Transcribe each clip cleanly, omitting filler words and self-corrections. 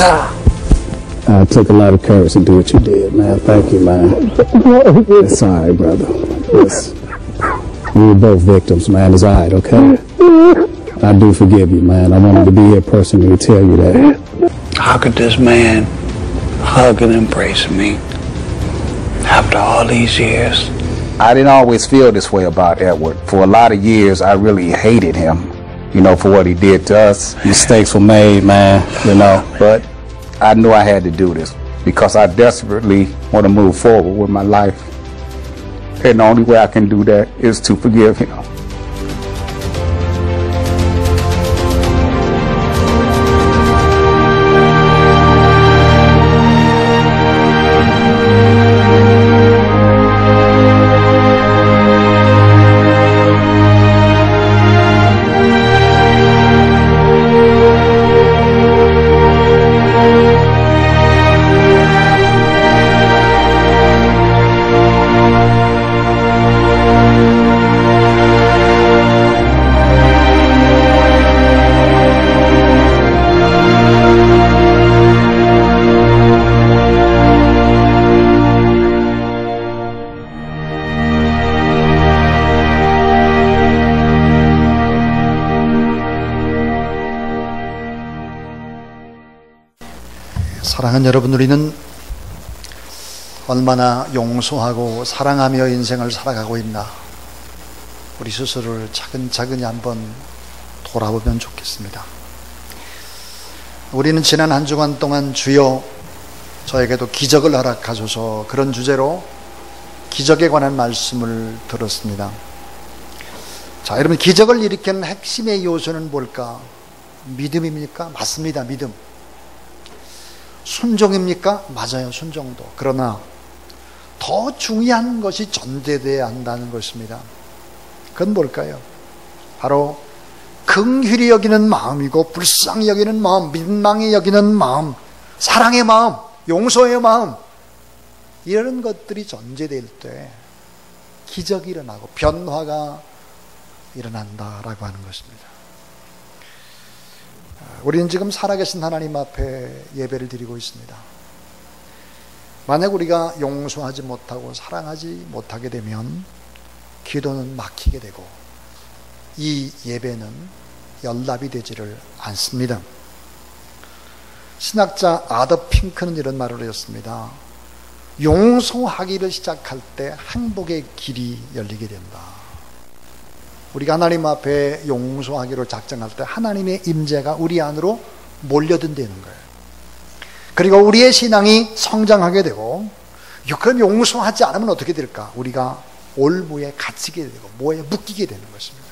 It took a lot of courage to do what you did, man. Thank you, man. It's all right, brother. We were both victims, man. It's all right, okay? I do forgive you, man. I wanted to be here personally to tell you that. How could this man hug and embrace me after all these years? I didn't always feel this way about Edward. For a lot of years, I really hated him, you know, for what he did to us. Mistakes were made, man, you know. But I knew I had to do this because I desperately want to move forward with my life. And the only way I can do that is to forgive him. 사랑하는 여러분, 우리는 얼마나 용서하고 사랑하며 인생을 살아가고 있나, 우리 스스로를 차근차근히 한번 돌아보면 좋겠습니다. 우리는 지난 한 주간 동안 주여 저에게도 기적을 허락하소서, 그런 주제로 기적에 관한 말씀을 들었습니다. 자, 여러분, 기적을 일으키는 핵심의 요소는 뭘까? 믿음입니까? 맞습니다. 믿음. 순종입니까? 맞아요. 순종도. 그러나 더 중요한 것이 전제되어야 한다는 것입니다. 그건 뭘까요? 바로 긍휼히 여기는 마음이고, 불쌍히 여기는 마음, 민망히 여기는 마음, 사랑의 마음, 용서의 마음, 이런 것들이 전제될 때 기적이 일어나고 변화가 일어난다라고 하는 것입니다. 우리는 지금 살아계신 하나님 앞에 예배를 드리고 있습니다. 만약 우리가 용서하지 못하고 사랑하지 못하게 되면 기도는 막히게 되고 이 예배는 연락이 되지를 않습니다. 신학자 아더 핑크는 이런 말을 했습니다. 용서하기를 시작할 때 행복의 길이 열리게 된다. 우리가 하나님 앞에 용서하기로 작정할 때 하나님의 임재가 우리 안으로 몰려든다는 거예요. 그리고 우리의 신앙이 성장하게 되고, 그럼 용서하지 않으면 어떻게 될까? 우리가 올무에 갇히게 되고 뭐에 묶이게 되는 것입니다.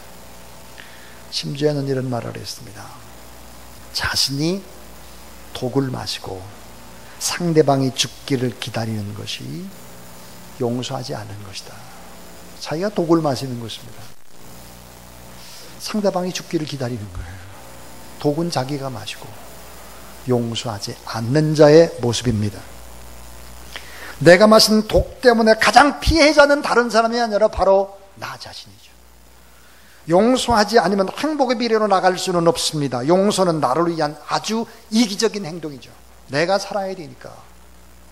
심지어는 이런 말을 했습니다. 자신이 독을 마시고 상대방이 죽기를 기다리는 것이 용서하지 않는 것이다. 자기가 독을 마시는 것입니다. 상대방이 죽기를 기다리는 거예요. 독은 자기가 마시고 용서하지 않는 자의 모습입니다. 내가 마신 독 때문에 가장 피해자는 다른 사람이 아니라 바로 나 자신이죠. 용서하지 않으면 행복의 미래로 나갈 수는 없습니다. 용서는 나를 위한 아주 이기적인 행동이죠. 내가 살아야 되니까.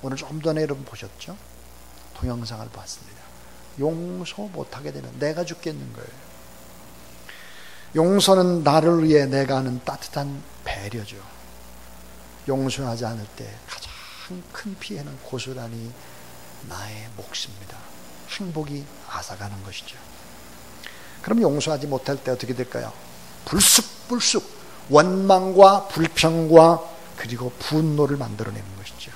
오늘 좀 전에 여러분 보셨죠? 동영상을 봤습니다. 용서 못하게 되면 내가 죽겠는 거예요. 용서는 나를 위해 내가 하는 따뜻한 배려죠. 용서하지 않을 때 가장 큰 피해는 고스란히 나의 몫입니다. 행복이 앗아가는 것이죠. 그럼 용서하지 못할 때 어떻게 될까요? 불쑥불쑥 원망과 불평과 그리고 분노를 만들어내는 것이죠.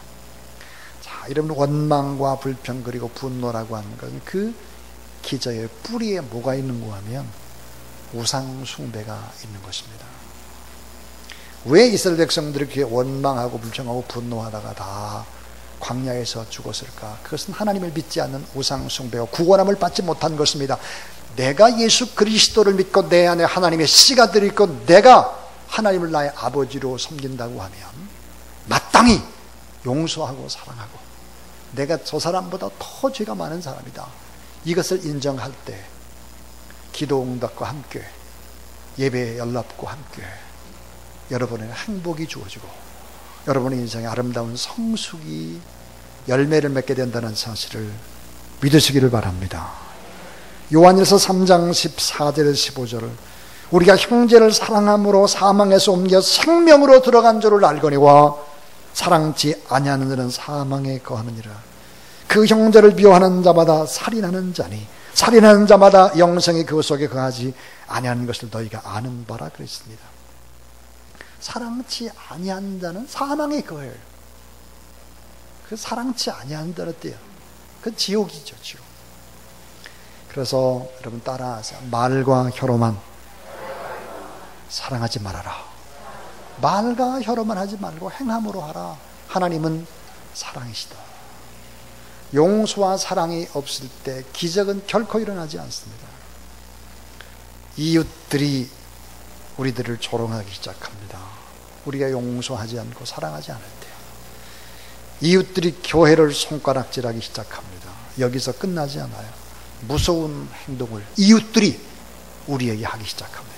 자, 여러분, 원망과 불평 그리고 분노라고 하는 것은 그 기저의 뿌리에 뭐가 있는가 하면 우상 숭배가 있는 것입니다. 왜 이스라엘 백성들이 그렇게 원망하고 불평하고 분노하다가 다 광야에서 죽었을까? 그것은 하나님을 믿지 않는 우상 숭배와 구원함을 받지 못한 것입니다. 내가 예수 그리스도를 믿고 내 안에 하나님의 씨가 들어있고 내가 하나님을 나의 아버지로 섬긴다고 하면 마땅히 용서하고 사랑하고 내가 저 사람보다 더 죄가 많은 사람이다. 이것을 인정할 때 기도 응답과 함께 예배 연락과 함께 여러분의 행복이 주어지고 여러분의 인생에 아름다운 성숙이 열매를 맺게 된다는 사실을 믿으시기를 바랍니다. 요한일서 3장 14절 15절을 우리가 형제를 사랑함으로 사망에서 옮겨 생명으로 들어간 줄을 알거니와 사랑치 아니하는 자는 사망에 거하느니라. 그 형제를 미워하는 자마다 살인하는 자니 살인하는 자마다 영생이 그 속에 거하지 아니하는 것을 너희가 아는 바라 그랬습니다. 사랑치 아니하는 자는 사망에 거해요. 그 사랑치 아니하는 자는 어때요? 그 지옥이죠, 지옥. 그래서 여러분 따라하세요. 말과 혀로만 사랑하지 말아라. 말과 혀로만 하지 말고 행함으로 하라. 하나님은 사랑이시다. 용서와 사랑이 없을 때 기적은 결코 일어나지 않습니다. 이웃들이 우리들을 조롱하기 시작합니다. 우리가 용서하지 않고 사랑하지 않을 때요. 이웃들이 교회를 손가락질하기 시작합니다. 여기서 끝나지 않아요. 무서운 행동을 이웃들이 우리에게 하기 시작합니다.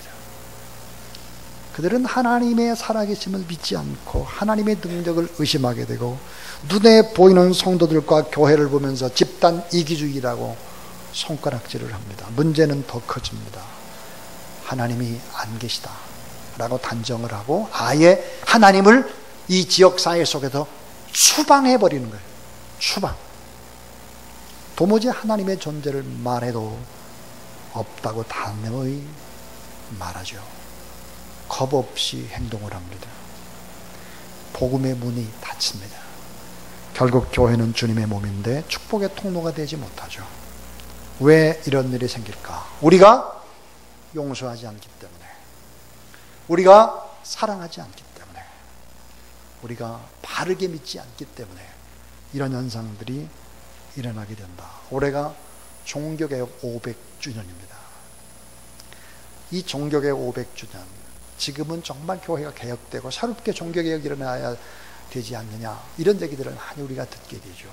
그들은 하나님의 살아계심을 믿지 않고 하나님의 능력을 의심하게 되고 눈에 보이는 성도들과 교회를 보면서 집단 이기주의라고 손가락질을 합니다. 문제는 더 커집니다. 하나님이 안 계시다 라고 단정을 하고 아예 하나님을 이 지역사회 속에서 추방해버리는 거예요. 추방. 도무지 하나님의 존재를 말해도 없다고 단호히 말하죠. 겁 없이 행동을 합니다. 복음의 문이 닫힙니다. 결국 교회는 주님의 몸인데 축복의 통로가 되지 못하죠. 왜 이런 일이 생길까? 우리가 용서하지 않기 때문에, 우리가 사랑하지 않기 때문에, 우리가 바르게 믿지 않기 때문에 이런 현상들이 일어나게 된다. 올해가 종교개혁 500주년입니다. 이 종교개혁 500주년, 지금은 정말 교회가 개혁되고 새롭게 종교개혁이 일어나야 되지 않느냐, 이런 얘기들을 많이 우리가 듣게 되죠.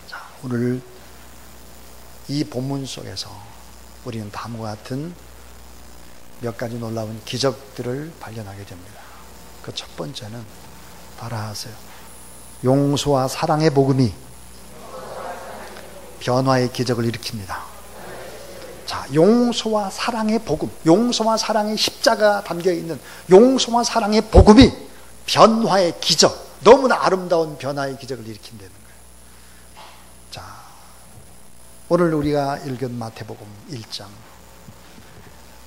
자, 오늘 이 본문 속에서 우리는 다음과 같은 몇 가지 놀라운 기적들을 발견하게 됩니다. 그 첫 번째는 따라하세요. 용서와 사랑의 복음이 변화의 기적을 일으킵니다. 자, 용서와 사랑의 복음, 용서와 사랑의 십자가 담겨있는 용서와 사랑의 복음이 변화의 기적, 너무나 아름다운 변화의 기적을 일으킨다는 거예요. 자, 오늘 우리가 읽은 마태복음 1장,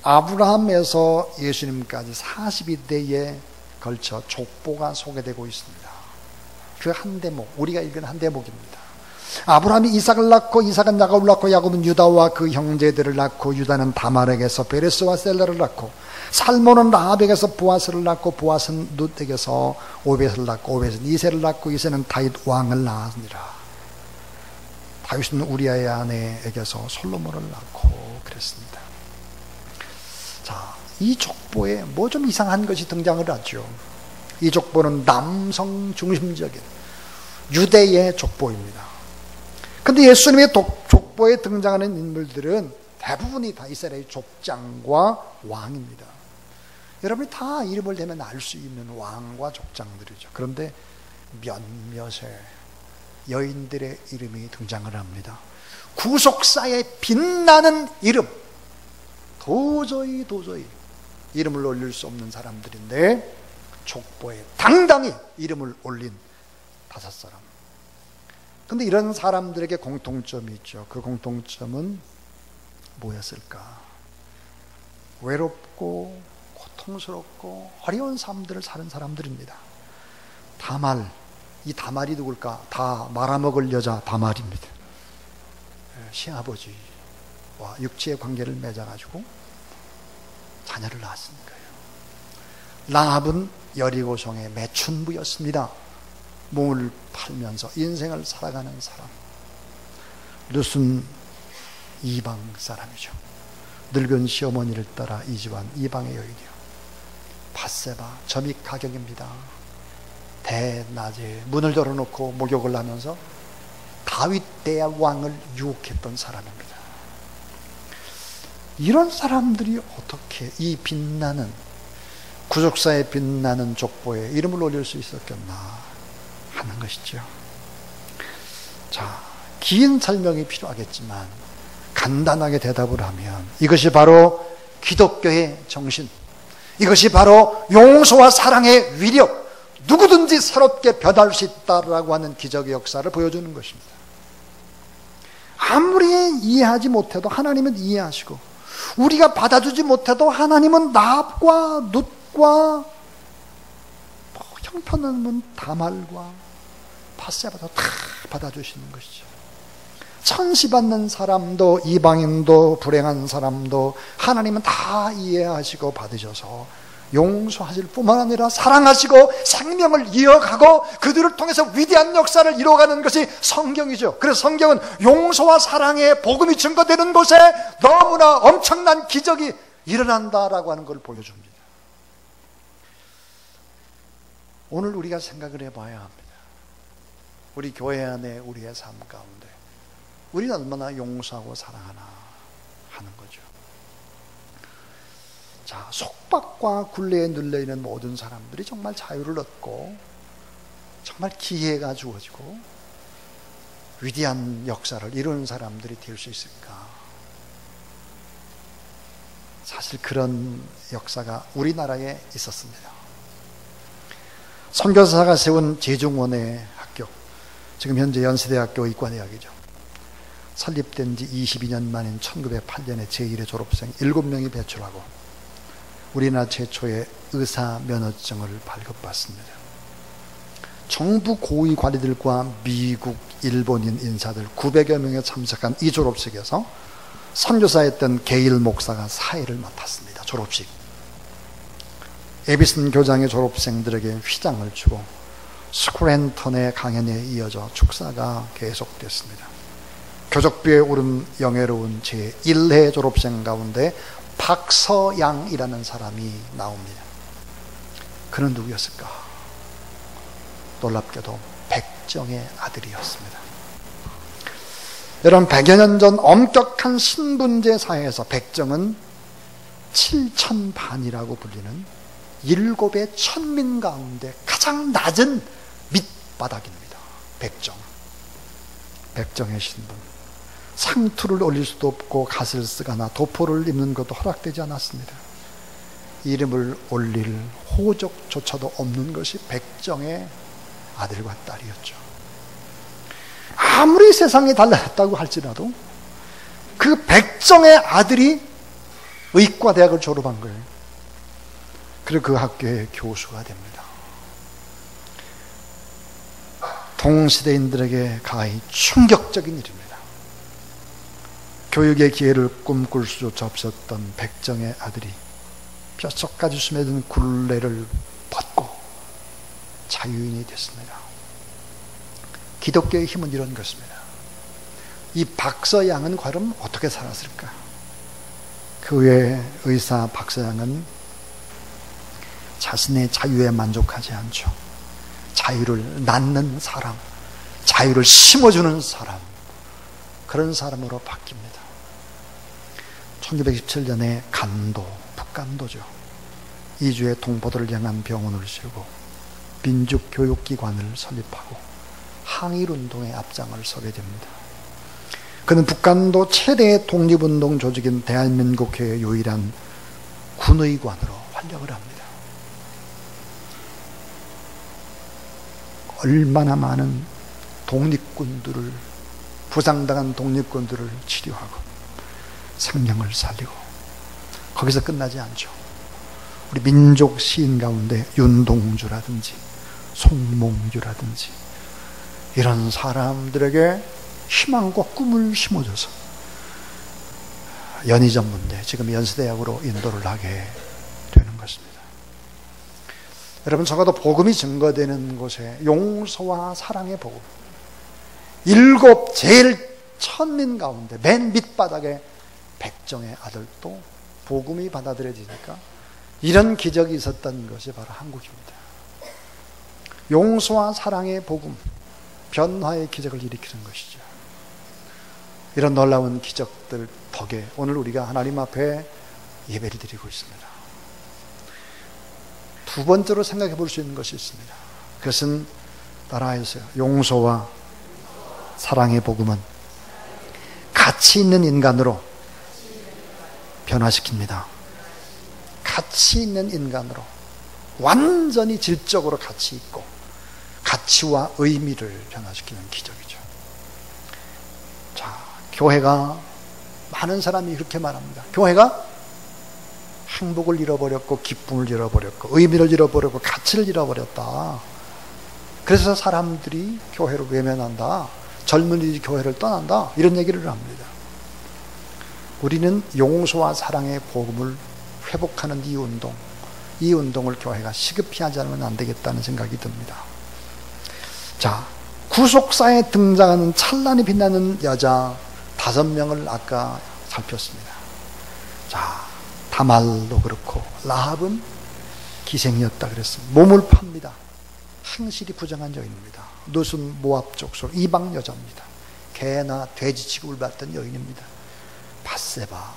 아브라함에서 예수님까지 42대에 걸쳐 족보가 소개되고 있습니다. 그 한 대목, 우리가 읽은 한 대목입니다. 아브라함이 이삭을 낳고 이삭은 야곱을 낳고 야곱은 유다와 그 형제들을 낳고 유다는 다말에게서 베레스와 셀라를 낳고 살몬은 라합에게서 보아스를 낳고 보아스는 룻에게서 오벳을 낳고 오벳은 이새를 낳고 이새는 다윗 왕을 낳았느니라. 다윗은 우리아의 아내에게서 솔로몬을 낳고 그랬습니다. 자, 이 족보에 뭐 좀 이상한 것이 등장을 하죠. 이 족보는 남성 중심적인 유대의 족보입니다. 근데 예수님의 족보에 등장하는 인물들은 대부분이 다 이스라엘 족장과 왕입니다. 여러분이 다 이름을 대면 알 수 있는 왕과 족장들이죠. 그런데 몇몇의 여인들의 이름이 등장을 합니다. 구속사의 빛나는 이름, 도저히 이름을 올릴 수 없는 사람들인데 족보에 당당히 이름을 올린 5사람. 근데 이런 사람들에게 공통점이 있죠. 그 공통점은 뭐였을까? 외롭고 고통스럽고 어려운 삶들을 사는 사람들입니다. 다말, 이 다말이 누굴까? 다 말아먹을 여자 다말입니다. 시아버지와 육체의 관계를 맺어가지고 자녀를 낳았으니까요. 라합은 여리고성의 매춘부였습니다. 몸을 팔면서 인생을 살아가는 사람. 룻은 이방 사람이죠. 늙은 시어머니를 따라 이주한 이방의 여인이요. 밧세바, 점입 가격입니다. 대낮에 문을 열어놓고 목욕을 하면서 다윗 대왕을 유혹했던 사람입니다. 이런 사람들이 어떻게 이 빛나는 구속사에 빛나는 족보에 이름을 올릴 수 있었겠나 하는 것이죠. 자, 긴 설명이 필요하겠지만 간단하게 대답을 하면 이것이 바로 기독교의 정신, 이것이 바로 용서와 사랑의 위력, 누구든지 새롭게 변할 수 있다라고 하는 기적의 역사를 보여주는 것입니다. 아무리 이해하지 못해도 하나님은 이해하시고, 우리가 받아주지 못해도 하나님은 납과 눕과 형편없는 다말과 바세바도 다 받아주시는 것이죠. 천시받는 사람도 이방인도 불행한 사람도 하나님은 다 이해하시고 받으셔서 용서하실 뿐만 아니라 사랑하시고 생명을 이어가고 그들을 통해서 위대한 역사를 이루어가는 것이 성경이죠. 그래서 성경은 용서와 사랑의 복음이 증거되는 곳에 너무나 엄청난 기적이 일어난다라고 하는 걸 보여줍니다. 오늘 우리가 생각을 해봐야 합니다. 우리 교회 안에 우리의 삶 가운데 우리는 얼마나 용서하고 사랑하나 하는 거죠. 자, 속박과 굴레에 눌려있는 모든 사람들이 정말 자유를 얻고 정말 기회가 주어지고 위대한 역사를 이루는 사람들이 될 수 있을까? 사실 그런 역사가 우리나라에 있었습니다. 선교사가 세운 제중원의 학교, 지금 현재 연세대학교 의과대학이죠. 설립된 지 22년 만인 1908년에 제1회 졸업생 7명이 배출하고 우리나라 최초의 의사 면허증을 발급받습니다. 정부 고위 관리들과 미국, 일본인 인사들 900여 명이 참석한 이 졸업식에서 선교사였던 게일 목사가 사회를 맡았습니다. 졸업식. 에비슨 교장의 졸업생들에게 휘장을 주고 스크랜턴의 강연에 이어져 축사가 계속됐습니다. 교적비에 오른 영예로운 제1회 졸업생 가운데 박서양이라는 사람이 나옵니다. 그는 누구였을까? 놀랍게도 백정의 아들이었습니다. 여러분, 100여 년 전 엄격한 신분제 사회에서 백정은 7,000반이라고 불리는 7의 천민 가운데 가장 낮은 밑바닥입니다. 백정의 신분. 상투를 올릴 수도 없고 갓을 쓰거나 도포를 입는 것도 허락되지 않았습니다. 이름을 올릴 호적조차도 없는 것이 백정의 아들과 딸이었죠. 아무리 세상이 달라졌다고 할지라도 그 백정의 아들이 의과대학을 졸업한 거예요. 그리고 그 학교의 교수가 됩니다. 동시대인들에게 가히 충격적인 일입니다. 교육의 기회를 꿈꿀 수조차 없었던 백정의 아들이 뼛속까지 스며든 굴레를 벗고 자유인이 됐습니다. 기독교의 힘은 이런 것입니다. 이 박서양은 과연 어떻게 살았을까? 그 외에 의사 박서양은 자신의 자유에 만족하지 않죠. 자유를 낳는 사람, 자유를 심어주는 사람, 그런 사람으로 바뀝니다. 1917년에 간도, 북간도죠. 이주의 동포들을 향한 병원을 세우고 민족교육기관을 설립하고 항일운동의 앞장을 서게 됩니다. 그는 북간도 최대의 독립운동 조직인 대한민국회의 유일한 군의관으로 활약을 합니다. 얼마나 많은 독립군들을, 부상당한 독립군들을 치료하고 생명을 살리고, 거기서 끝나지 않죠. 우리 민족 시인 가운데 윤동주라든지 송몽주라든지 이런 사람들에게 희망과 꿈을 심어줘서 연희전문대, 지금 연세대학으로 인도를 하게 되는 것입니다. 여러분, 적어도 복음이 증거되는 곳에 용서와 사랑의 복음, 7 제일 천민 가운데 맨 밑바닥에 백정의 아들도 복음이 받아들여지니까 이런 기적이 있었던 것이 바로 한국입니다. 용서와 사랑의 복음, 변화의 기적을 일으키는 것이죠. 이런 놀라운 기적들 덕에 오늘 우리가 하나님 앞에 예배를 드리고 있습니다. 두 번째로 생각해 볼 수 있는 것이 있습니다. 그것은 따라하세요. 용서와 사랑의 복음은 가치 있는 인간으로 변화시킵니다. 가치 있는 인간으로, 완전히 질적으로 가치 있고 가치와 의미를 변화시키는 기적이죠. 자, 교회가, 많은 사람이 그렇게 말합니다. 교회가 행복을 잃어버렸고 기쁨을 잃어버렸고 의미를 잃어버렸고 가치를 잃어버렸다. 그래서 사람들이 교회를 외면한다. 젊은이들이 교회를 떠난다. 이런 얘기를 합니다. 우리는 용서와 사랑의 복음을 회복하는 이 운동을 교회가 시급히 하지 않으면 안 되겠다는 생각이 듭니다. 자, 구속사에 등장하는 찬란히 빛나는 여자 5명을 아까 살폈습니다. 자, 다말도 그렇고 라합은 기생이었다 그랬습니다. 몸을 팝니다. 행실이 부정한 여인입니다. 룻은 모압 족속 이방 여자입니다. 개나 돼지 취급을 받던 여인입니다. 밧세바,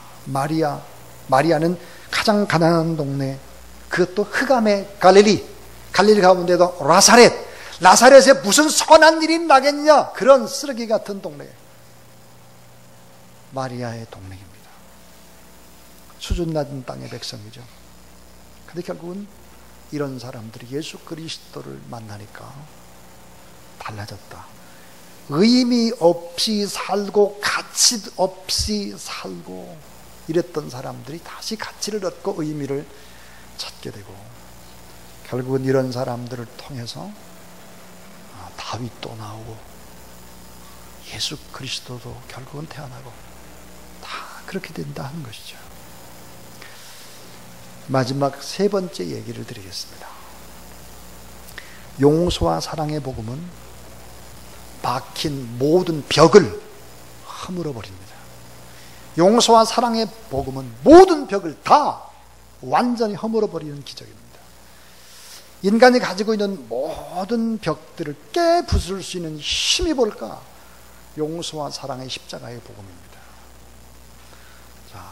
마리아는 가장 가난한 동네, 그것도 흑암의 갈릴리 가운데도 라사렛에 무슨 선한 일이 나겠냐, 그런 쓰레기 같은 동네, 마리아의 동네입니다. 수준 낮은 땅의 백성이죠. 근데 결국은 이런 사람들이 예수 그리스도를 만나니까 달라졌다. 의미 없이 살고 가치 없이 살고 이랬던 사람들이 다시 가치를 얻고 의미를 찾게 되고, 결국은 이런 사람들을 통해서 다윗도 나오고 예수 그리스도도 결국은 태어나고 다 그렇게 된다 하는 것이죠. 마지막 세 번째 얘기를 드리겠습니다. 용서와 사랑의 복음은 박힌 모든 벽을 허물어 버립니다. 용서와 사랑의 복음은 모든 벽을 다 완전히 허물어 버리는 기적입니다. 인간이 가지고 있는 모든 벽들을 깨부술 수 있는 힘이 뭘까? 용서와 사랑의 십자가의 복음입니다. 자,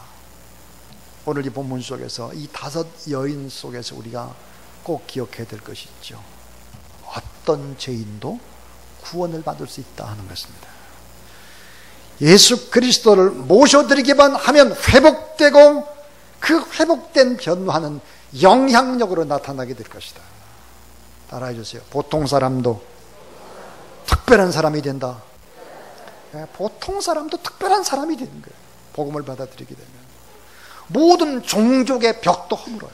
오늘 이 본문 속에서 이 5 여인 속에서 우리가 꼭 기억해야 될 것이 있죠. 어떤 죄인도 구원을 받을 수 있다 하는 것입니다. 예수 그리스도를 모셔드리기만 하면 회복되고, 그 회복된 변화는 영향력으로 나타나게 될 것이다. 따라해 주세요. 보통 사람도 특별한 사람이 된다. 보통 사람도 특별한 사람이 되는 거예요. 복음을 받아들이게 되면 모든 종족의 벽도 허물어요.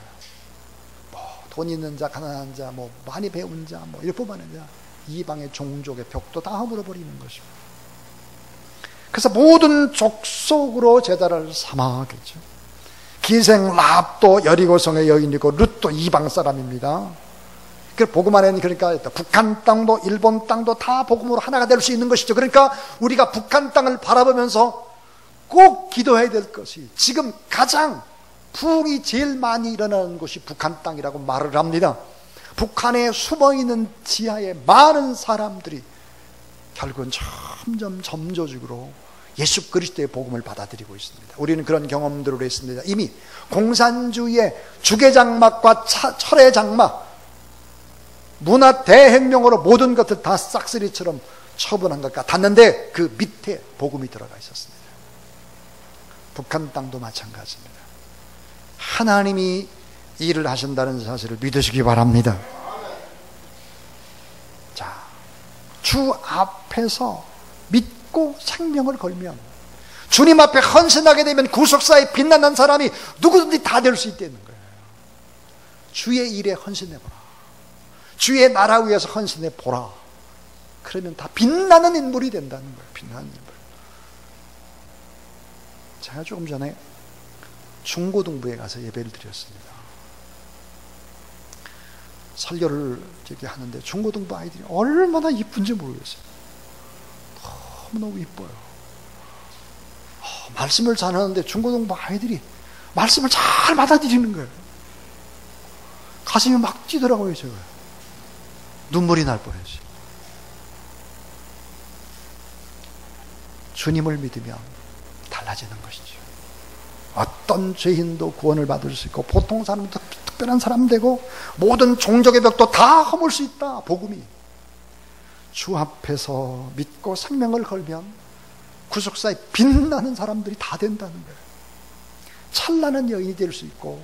돈 있는 자, 가난한 자, 많이 배운 자, 일뿐만 아니라 이방의 종족의 벽도 다 허물어 버리는 것입니다. 그래서 모든 족속으로 제자를 삼아겠죠. 기생 라합도 여리고성의 여인이고 룻도 이방 사람입니다. 그 복음 안에는, 그러니까 북한 땅도 일본 땅도 다 복음으로 하나가 될 수 있는 것이죠. 그러니까 우리가 북한 땅을 바라보면서 꼭 기도해야 될 것이, 지금 가장 부흥이 제일 많이 일어나는 곳이 북한 땅이라고 말을 합니다. 북한에 숨어있는 지하에 많은 사람들이 결국은 점점 점조직으로 예수 그리스도의 복음을 받아들이고 있습니다. 우리는 그런 경험들을 했습니다. 이미 공산주의의 주계장막과 철회장막, 문화 대혁명으로 모든 것을 다 싹쓸이처럼 처분한 것 같았는데 그 밑에 복음이 들어가 있었습니다. 북한 땅도 마찬가지입니다. 하나님이 일을 하신다는 사실을 믿으시기 바랍니다. 자, 주 앞에서 믿고 생명을 걸면, 주님 앞에 헌신하게 되면 구속사에 빛나는 사람이 누구든지 다 될 수 있다는 거예요. 주의 일에 헌신해보라. 주의 나라 위해서 헌신해보라. 그러면 다 빛나는 인물이 된다는 거예요. 빛나는 인물. 제가 조금 전에 중고등부에 가서 예배를 드렸습니다. 설교를 하는데 중고등부 아이들이 얼마나 이쁜지 모르겠어요. 너무너무 이뻐요. 말씀을 잘하는데 중고등부 아이들이 말씀을 잘 받아들이는 거예요. 가슴이 막 뛰더라고요. 제가 눈물이 날 뻔했어요. 주님을 믿으면 달라지는 것이죠. 어떤 죄인도 구원을 받을 수 있고, 보통 사람도 특별한 사람 되고 모든 종족의 벽도 다 허물 수 있다. 복음이 주 앞에서 믿고 생명을 걸면 구속사에 빛나는 사람들이 다 된다는 거예요. 찬란한 여인이 될 수 있고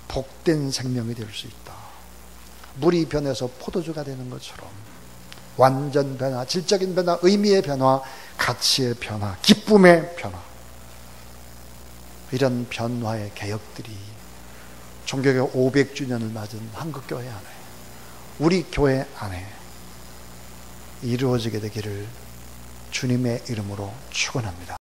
복된 생명이 될 수 있다. 물이 변해서 포도주가 되는 것처럼 완전 변화, 질적인 변화, 의미의 변화, 가치의 변화, 기쁨의 변화, 이런 변화의 개혁들이 종교개혁 500주년을 맞은 한국교회 안에, 우리 교회 안에 이루어지게 되기를 주님의 이름으로 축원합니다.